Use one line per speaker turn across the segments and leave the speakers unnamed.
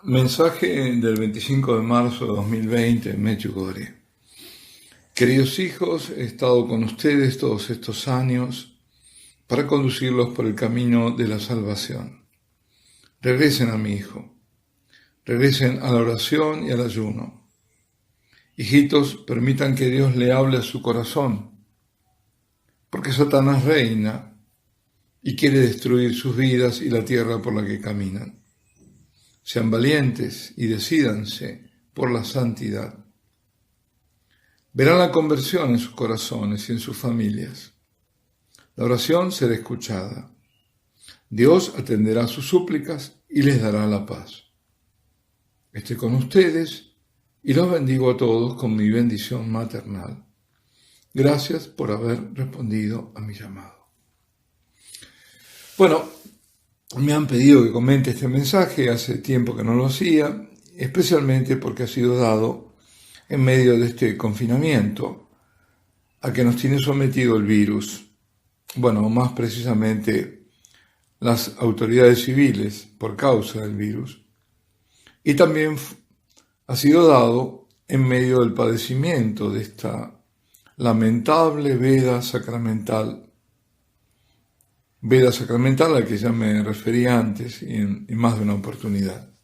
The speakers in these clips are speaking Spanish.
Mensaje del 25 de marzo de 2020 en Medjugorje. Queridos hijos, he estado con ustedes todos estos años para conducirlos por el camino de la salvación. Regresen a mi hijo, regresen a la oración y al ayuno. Hijitos, permitan que Dios le hable a su corazón, porque Satanás reina y quiere destruir sus vidas y la tierra por la que caminan. Sean valientes y decídanse por la santidad. Verán la conversión en sus corazones y en sus familias. La oración será escuchada. Dios atenderá sus súplicas y les dará la paz. Estoy con ustedes y los bendigo a todos con mi bendición maternal. Gracias por haber respondido a mi llamado. Bueno, me han pedido que comente este mensaje, hace tiempo que no lo hacía, especialmente porque ha sido dado en medio de este confinamiento a que nos tiene sometido el virus. Bueno, más precisamente las autoridades civiles por causa del virus. Y también ha sido dado en medio del padecimiento de esta lamentable veda sacramental a la que ya me referí antes y en más de una oportunidad.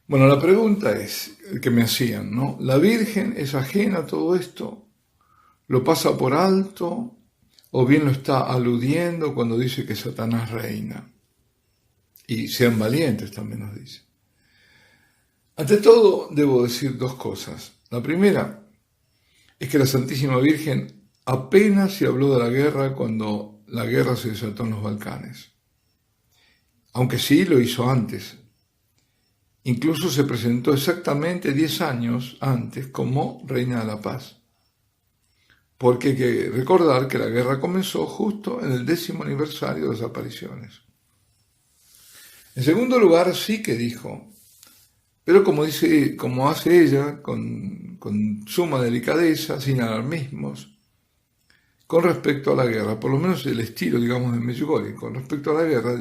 Bueno, la pregunta es, que me hacían, ¿no? ¿La Virgen es ajena a todo esto? ¿Lo pasa por alto? ¿O bien lo está aludiendo cuando dice que Satanás reina? Y sean valientes, también nos dice. Ante todo, debo decir dos cosas. La primera es que la Santísima Virgen apenas se habló de la guerra cuando la guerra se desató en los Balcanes, aunque sí lo hizo antes. Incluso se presentó exactamente 10 años antes como Reina de la Paz, porque hay que recordar que la guerra comenzó justo en el 10º aniversario de las apariciones. En segundo lugar, sí que dijo, pero como hace ella, con suma delicadeza, sin alarmismos, con respecto a la guerra, por lo menos el estilo, digamos, de Medjugorje, con respecto a la guerra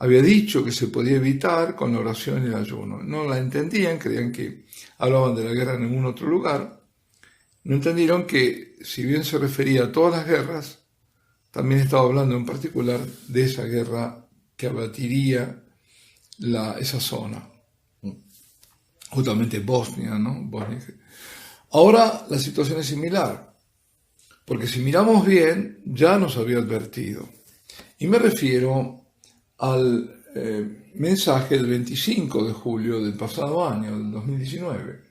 había dicho que se podía evitar con la oración y el ayuno. No la entendían, creían que hablaban de la guerra en ningún otro lugar. No entendieron que, si bien se refería a todas las guerras, también estaba hablando en particular de esa guerra que abatiría esa zona, justamente Bosnia, ¿no? Bosnia. Ahora la situación es similar. Porque si miramos bien, ya nos había advertido. Y me refiero al mensaje del 25 de julio del pasado año, del 2019,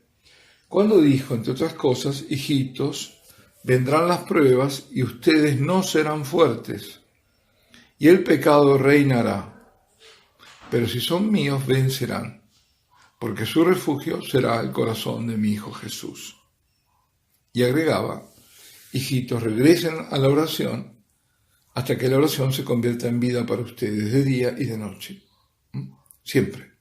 cuando dijo, entre otras cosas, hijitos, vendrán las pruebas y ustedes no serán fuertes, y el pecado reinará. Pero si son míos, vencerán, porque su refugio será el corazón de mi Hijo Jesús. Y agregaba, hijitos, regresen a la oración hasta que la oración se convierta en vida para ustedes de día y de noche. Siempre.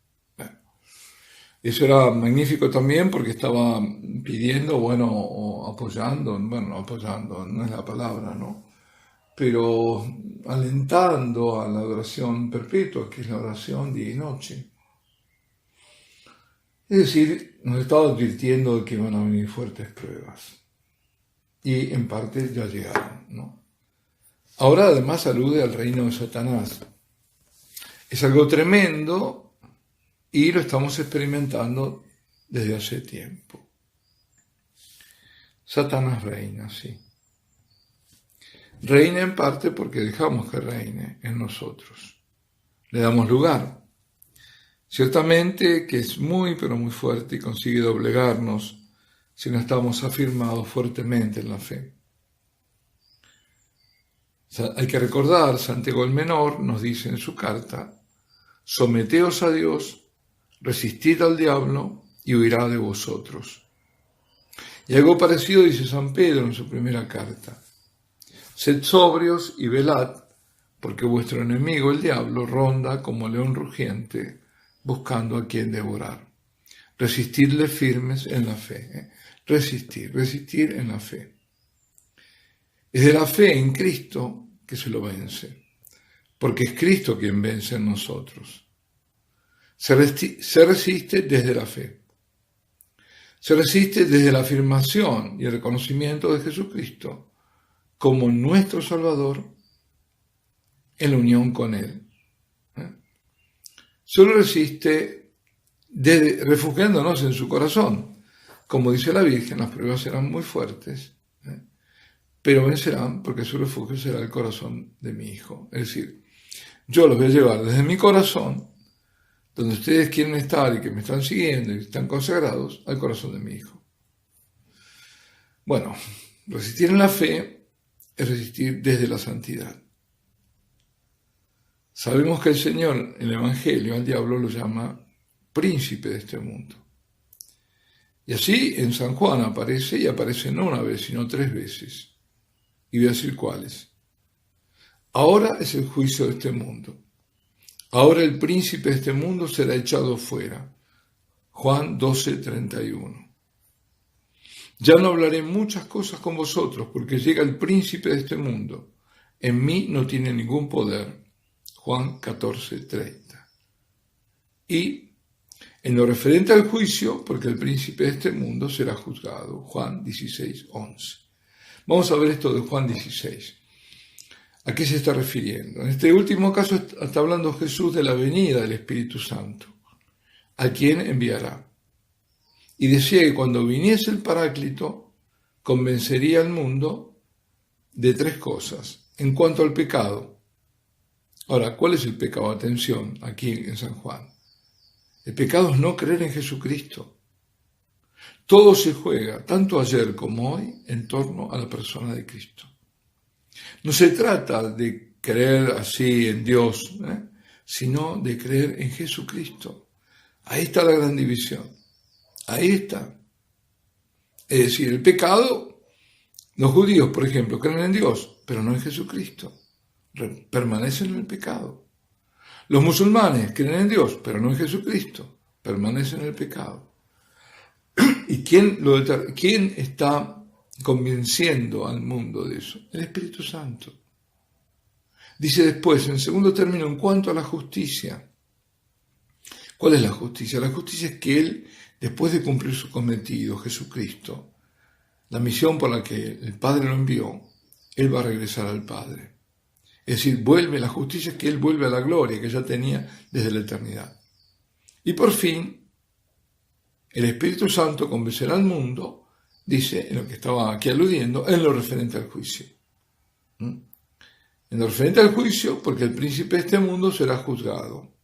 Eso era magnífico también porque estaba pidiendo, o apoyando, no apoyando, no es la palabra, ¿no? Pero alentando a la oración perpetua, que es la oración día y noche. Es decir, nos estaba advirtiendo de que van a venir fuertes pruebas. Y en parte ya llegaron, ¿no? Ahora además alude al reino de Satanás. Es algo tremendo y lo estamos experimentando desde hace tiempo. Satanás reina, sí. Reina en parte porque dejamos que reine en nosotros. Le damos lugar. Ciertamente que es muy, pero muy fuerte y consigue doblegarnos si no estamos afirmados fuertemente en la fe. Hay que recordar, Santiago el Menor nos dice en su carta, someteos a Dios, resistid al diablo y huirá de vosotros. Y algo parecido dice San Pedro en su primera carta. Sed sobrios y velad, porque vuestro enemigo el diablo ronda como león rugiente, buscando a quien devorar. Resistidle firmes en la fe. Resistir en la fe. Es de la fe en Cristo que se lo vence, porque es Cristo quien vence en nosotros. Se resiste desde la fe. Se resiste desde la afirmación y el reconocimiento de Jesucristo como nuestro Salvador en la unión con Él. Solo resiste refugiándonos en su corazón. Como dice la Virgen, las pruebas serán muy fuertes, pero vencerán porque su refugio será el corazón de mi Hijo. Es decir, yo los voy a llevar desde mi corazón, donde ustedes quieren estar y que me están siguiendo y están consagrados, al corazón de mi Hijo. Bueno, resistir en la fe es resistir desde la santidad. Sabemos que el Señor en el Evangelio al diablo lo llama príncipe de este mundo. Y así en San Juan aparece, y aparece no una vez, sino 3 veces. Y voy a decir cuáles. Ahora es el juicio de este mundo. Ahora el príncipe de este mundo será echado fuera. Juan 12:31. Ya no hablaré muchas cosas con vosotros, porque llega el príncipe de este mundo. En mí no tiene ningún poder. Juan 14:30. Y en lo referente al juicio, porque el príncipe de este mundo será juzgado. Juan 16:11. Vamos a ver esto de Juan 16. ¿A qué se está refiriendo? En este último caso está hablando Jesús de la venida del Espíritu Santo, a quien enviará. Y decía que cuando viniese el Paráclito, convencería al mundo de 3 cosas. En cuanto al pecado. Ahora, ¿cuál es el pecado? Atención, aquí en San Juan. El pecado es no creer en Jesucristo. Todo se juega, tanto ayer como hoy, en torno a la persona de Cristo. No se trata de creer así en Dios, sino de creer en Jesucristo. Ahí está la gran división. Ahí está. Es decir, el pecado, los judíos, por ejemplo, creen en Dios, pero no en Jesucristo. Permanecen en el pecado. Los musulmanes creen en Dios, pero no en Jesucristo. Permanecen en el pecado. ¿Y quién está convenciendo al mundo de eso? El Espíritu Santo. Dice después, en segundo término, en cuanto a la justicia. ¿Cuál es la justicia? La justicia es que Él, después de cumplir su cometido, Jesucristo, la misión por la que el Padre lo envió, Él va a regresar al Padre. Es decir, la justicia es que Él vuelve a la gloria que ya tenía desde la eternidad. Y por fin, el Espíritu Santo convencerá al mundo, dice, en lo que estaba aquí aludiendo, en lo referente al juicio. En lo referente al juicio, porque el príncipe de este mundo será juzgado.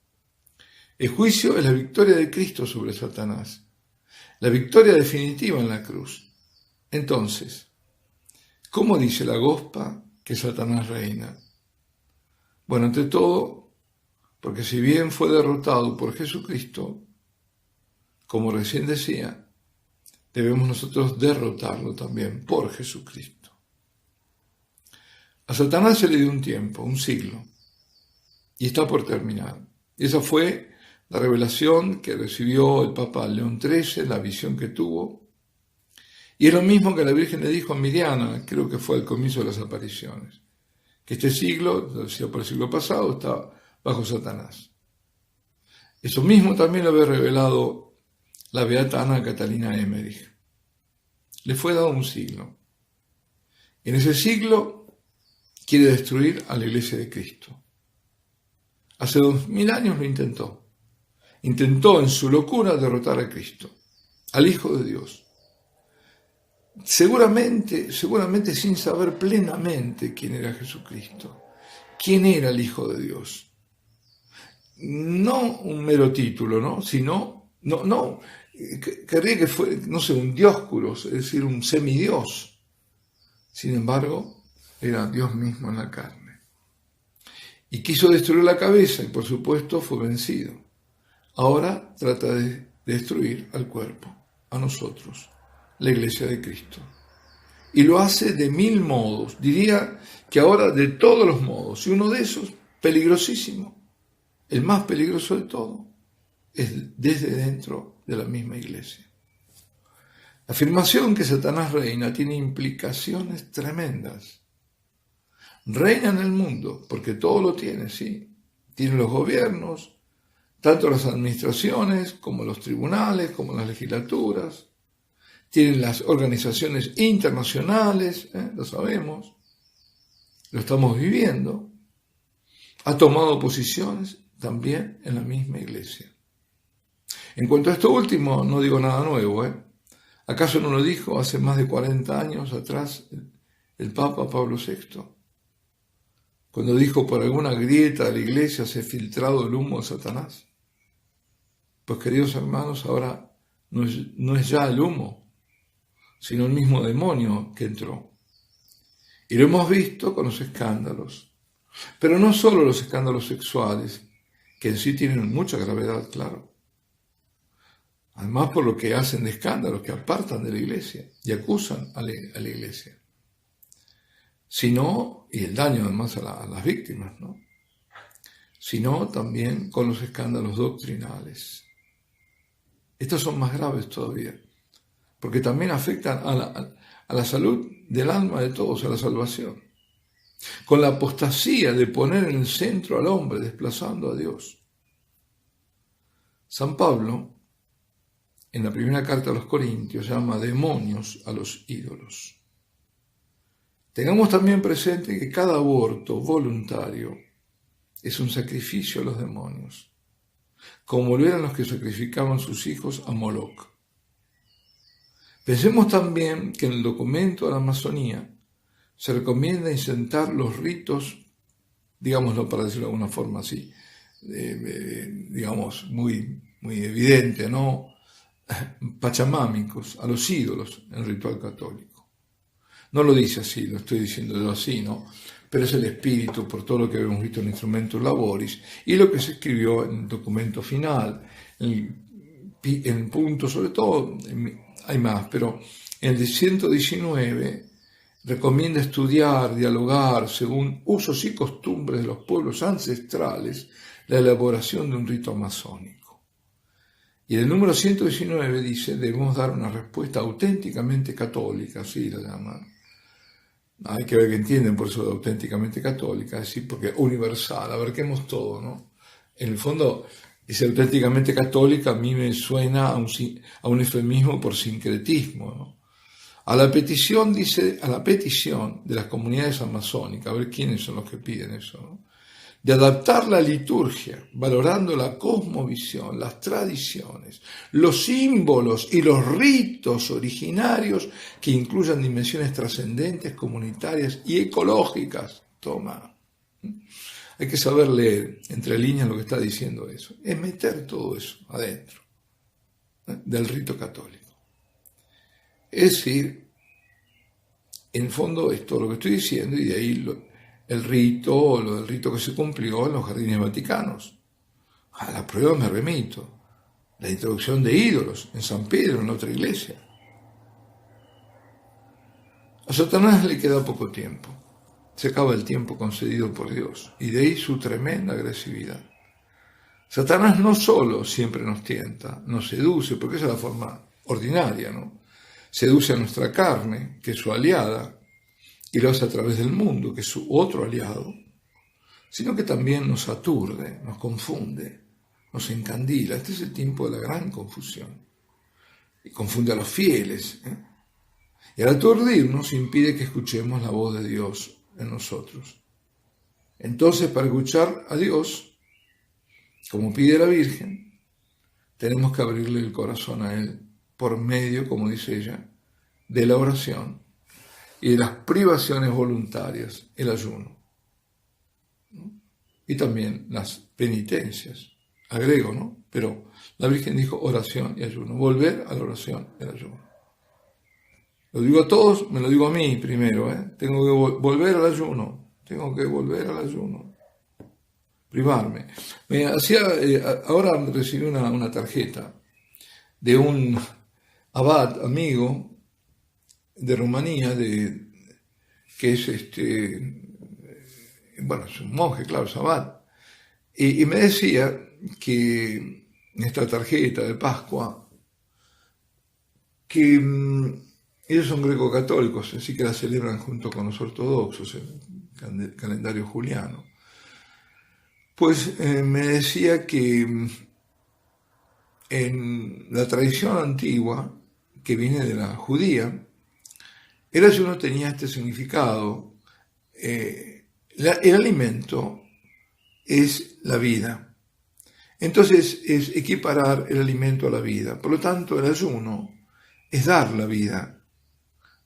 El juicio es la victoria de Cristo sobre Satanás, la victoria definitiva en la cruz. Entonces, ¿cómo dice la Gospa que Satanás reina? Bueno, ante todo, porque si bien fue derrotado por Jesucristo, como recién decía, debemos nosotros derrotarlo también por Jesucristo. A Satanás se le dio un tiempo, un siglo, y está por terminar. Y esa fue la revelación que recibió el Papa León XIII, la visión que tuvo. Y es lo mismo que la Virgen le dijo a Miriana, creo que fue al comienzo de las apariciones, que este siglo, decía por el siglo pasado, está bajo Satanás. Eso mismo también lo había revelado la beata Ana Catalina Emmerich. Le fue dado un siglo. En ese siglo quiere destruir a la Iglesia de Cristo. Hace 2000 años lo intentó. Intentó en su locura derrotar a Cristo, al Hijo de Dios. Seguramente sin saber plenamente quién era Jesucristo, quién era el Hijo de Dios. No un mero título, ¿no? Sino, querría que fue, no sé, un dioscuros, es decir, un semidios. Sin embargo, era Dios mismo en la carne. Y quiso destruir la cabeza y, por supuesto, fue vencido. Ahora trata de destruir al cuerpo, a nosotros, la Iglesia de Cristo. Y lo hace de 1000 modos. Diría que ahora de todos los modos. Y uno de esos, peligrosísimo, el más peligroso de todo, es desde dentro de la misma Iglesia. La afirmación que Satanás reina tiene implicaciones tremendas. Reina en el mundo, porque todo lo tiene, sí. Tiene los gobiernos, Tanto las administraciones como los tribunales, como las legislaturas, tienen las organizaciones internacionales, lo sabemos, lo estamos viviendo. Ha tomado posiciones también en la misma iglesia. En cuanto a esto último, no digo nada nuevo, ¿Acaso no lo dijo hace más de 40 años atrás el Papa Pablo VI? Cuando dijo, por alguna grieta de la iglesia se ha filtrado el humo de Satanás. Pues queridos hermanos, ahora no es ya el humo, sino el mismo demonio que entró. Y lo hemos visto con los escándalos. Pero no solo los escándalos sexuales, que en sí tienen mucha gravedad, claro. Además por lo que hacen de escándalos, que apartan de la iglesia y acusan a la iglesia. Sino, y el daño además a las víctimas, ¿no? Sino también con los escándalos doctrinales. Estos son más graves todavía, porque también afectan a la salud del alma de todos, a la salvación. Con la apostasía de poner en el centro al hombre, desplazando a Dios. San Pablo, en la primera carta a los Corintios, llama demonios a los ídolos. Tengamos también presente que cada aborto voluntario es un sacrificio a los demonios, como lo eran los que sacrificaban sus hijos a Moloch. Pensemos también que en el documento de la Amazonía se recomienda incentar los ritos, digámoslo para decirlo de alguna forma así, digamos muy evidente, ¿no? Pachamámicos, a los ídolos en el ritual católico. No lo dice así, lo estoy diciendo yo así, ¿no? Pero es el espíritu, por todo lo que habíamos visto en Instrumentus Laboris, y lo que se escribió en el documento final, en punto, sobre todo, hay más, pero en el 119 recomienda estudiar, dialogar, según usos y costumbres de los pueblos ancestrales, la elaboración de un rito amazónico. Y en el número 119 dice, debemos dar una respuesta auténticamente católica, así la llaman. Hay que ver que entienden por eso de auténticamente católica, es decir, porque universal, abarquemos todo, ¿no? En el fondo, ese auténticamente católica a mí me suena a un eufemismo por sincretismo, ¿no? A la petición de las comunidades amazónicas, a ver quiénes son los que piden eso, ¿no? De adaptar la liturgia, valorando la cosmovisión, las tradiciones, los símbolos y los ritos originarios que incluyan dimensiones trascendentes, comunitarias y ecológicas. Toma. Hay que saber leer entre líneas lo que está diciendo eso. Es meter todo eso adentro del rito católico. Es decir, en fondo es todo lo que estoy diciendo y de ahí el rito, lo del rito que se cumplió en los jardines vaticanos. A la prueba me remito. La introducción de ídolos en San Pedro, en la otra iglesia. A Satanás le queda poco tiempo. Se acaba el tiempo concedido por Dios. Y de ahí su tremenda agresividad. Satanás no solo siempre nos tienta, nos seduce, porque esa es la forma ordinaria, ¿no? Seduce a nuestra carne, que es su aliada, y lo hace a través del mundo, que es su otro aliado, sino que también nos aturde, nos confunde, nos encandila. Este es el tiempo de la gran confusión. Y confunde a los fieles. Y al aturdirnos impide que escuchemos la voz de Dios en nosotros. Entonces, para escuchar a Dios, como pide la Virgen, tenemos que abrirle el corazón a Él por medio, como dice ella, de la oración y de las privaciones voluntarias, el ayuno, ¿no? Y también las penitencias, agrego, ¿no? Pero la Virgen dijo oración y ayuno, volver a la oración y el ayuno. Lo digo a todos, me lo digo a mí primero, tengo que volver al ayuno, privarme. Ahora recibí una tarjeta de un abad amigo de Rumanía, que es es un monje, claro, es abad, y me decía que en esta tarjeta de Pascua, que ellos son greco-católicos, así que la celebran junto con los ortodoxos, el calendario juliano. Pues me decía que en la tradición antigua, que viene de la judía, el ayuno tenía este significado. El alimento es la vida. Entonces es equiparar el alimento a la vida. Por lo tanto, el ayuno es dar la vida.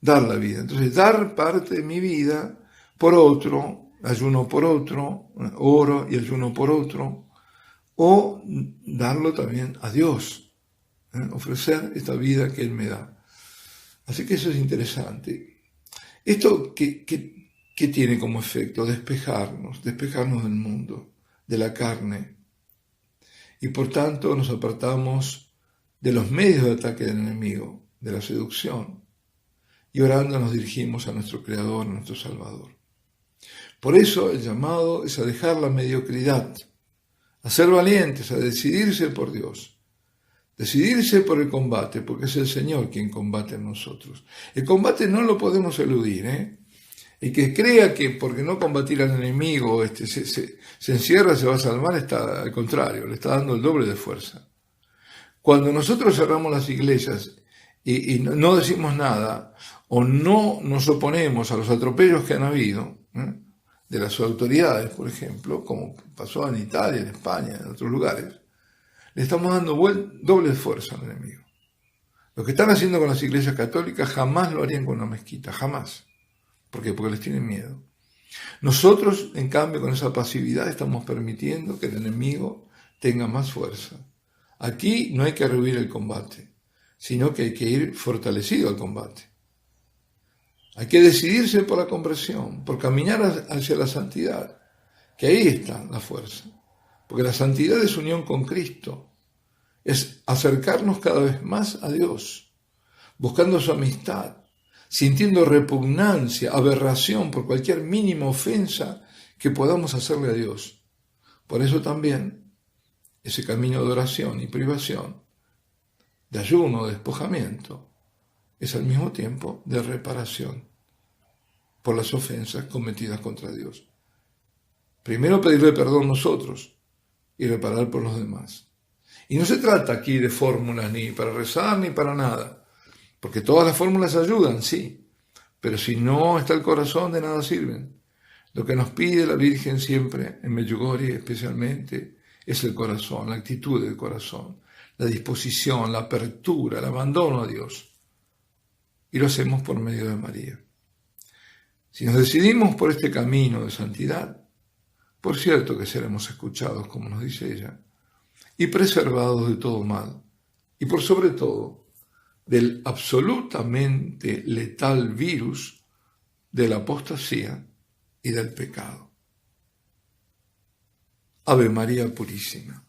Dar la vida. Entonces, dar parte de mi vida por otro, ayuno por otro, oro y ayuno por otro, o darlo también a Dios, ofrecer esta vida que Él me da. Así que eso es interesante. Esto ¿qué tiene como efecto? Despejarnos del mundo, de la carne. Y por tanto nos apartamos de los medios de ataque del enemigo, de la seducción. Y orando nos dirigimos a nuestro Creador, a nuestro Salvador. Por eso el llamado es a dejar la mediocridad, a ser valientes, a decidirse por Dios, decidirse por el combate, porque es el Señor quien combate en nosotros. El combate no lo podemos eludir, El que crea que porque no combatir al enemigo se encierra, se va a salvar, está al contrario, le está dando el doble de fuerza. Cuando nosotros cerramos las iglesias y no decimos nada, o no nos oponemos a los atropellos que han habido, de las autoridades, por ejemplo, como pasó en Italia, en España, en otros lugares, le estamos dando doble fuerza al enemigo. Lo que están haciendo con las iglesias católicas jamás lo harían con una mezquita, jamás. ¿Por qué? Porque les tienen miedo. Nosotros, en cambio, con esa pasividad estamos permitiendo que el enemigo tenga más fuerza. Aquí no hay que rehuir el combate, sino que hay que ir fortalecido al combate. Hay que decidirse por la conversión, por caminar hacia la santidad, que ahí está la fuerza. Porque la santidad es unión con Cristo, es acercarnos cada vez más a Dios, buscando su amistad, sintiendo repugnancia, aberración por cualquier mínima ofensa que podamos hacerle a Dios. Por eso también ese camino de oración y privación, de ayuno, de despojamiento, es al mismo tiempo de reparación por las ofensas cometidas contra Dios. Primero pedirle perdón nosotros y reparar por los demás. Y no se trata aquí de fórmulas ni para rezar ni para nada, porque todas las fórmulas ayudan, sí, pero si no está el corazón de nada sirven. Lo que nos pide la Virgen siempre, en Medjugorje especialmente, es el corazón, la actitud del corazón, la disposición, la apertura, el abandono a Dios. Y lo hacemos por medio de María. Si nos decidimos por este camino de santidad, por cierto que seremos escuchados, como nos dice ella, y preservados de todo mal, y por sobre todo, del absolutamente letal virus de la apostasía y del pecado. Ave María Purísima.